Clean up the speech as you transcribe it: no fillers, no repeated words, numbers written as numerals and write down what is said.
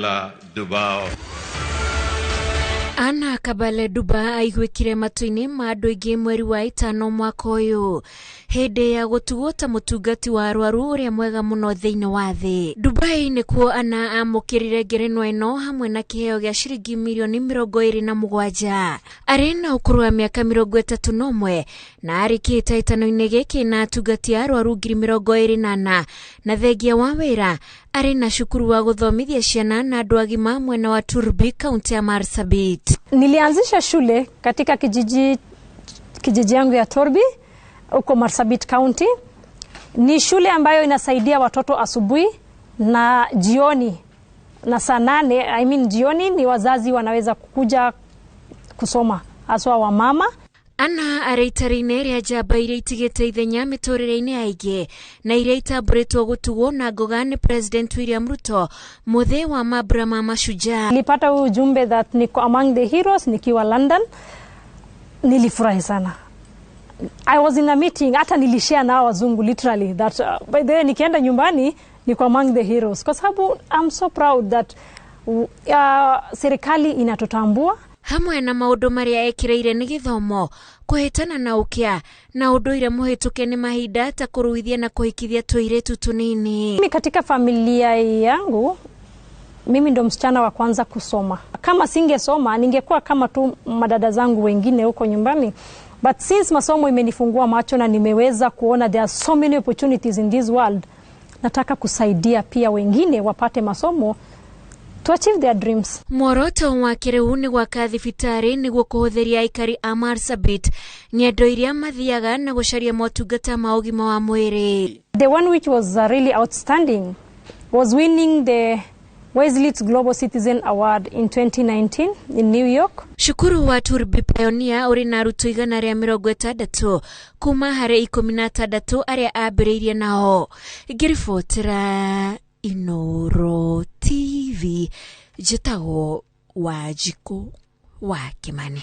Duba. Ana Qabale Duba aigwikire matu-ini ma andu aingi mweri wa ĩtano mwaka uyu hindi ya gutugota mutungati wa arwaru uria mwega muno thiini wa thi. Dubai nikuo ana amukirire ngerenwa ino hamwe na kiheo gia ciringi milioni 27. Ari na ukuru wa miaka 31 na arikite itano-ini giki na atungati arwaru 28 na thengia wa wira ari na shukuru wa guthomithia ciana na andu agima mwena wa Turbi, kaunti ya Marsabit. Nilianzisha shule katika kijiji yangu ya Turbi huko Marsabit County. Ni shule ambayo inasaidia watoto asubuhi na jioni, na saa 8 jioni ni wazazi wanaweza kuja kusoma, haswa wa mama. Ana areitarine ria jamba iria itigite ithenya miturire-ini aingi na iria itambũrĩtwo gũtugwo na ngoga ni President William Ruto muthi wa mambura ma mashujaa. Nilipata ujumbe that niko among the heroes nikiwa London. Nilifurahi sana. I was in a meeting, hata nilishare na wazungu literally that by the way nikienda nyumbani niko among the heroes, kwa sababu I'm so proud that serikali inatutambua. Hamwe na maundu maria ekireire ni githomo, kuhitana na ukia na unduire muhituke ni mahinda ta kuruithia na kuhikithia tuiretu tunini. Mimi katika familia yangu mimi ndo msichana wa kwanza kusoma. Kama singesoma ningekuwa kama tu madada zangu wengine huko nyumbani. But since masomo imenifungua macho na nimeweza kuona there are so many opportunities in this world, nataka kusaidia pia wengine wapate masomo to achieve their dreams. Mworoto wa kiriu ni gwaka thibitari niguo kuhuthiria aikari a Marsabit ng'endo iria mathiaga na gucaria motungata ma ũgima wa mwĩrĩ. The one which was really outstanding was winning the Wesley's Global Citizen Award in 2019 in New York. Shukuru wa Turbi Pioneer uri na aruto 160 kuma hari 16 aria ambĩrĩirie nao. Ngiribotera Inoro TV, jitago Wanjiku wa Kimani.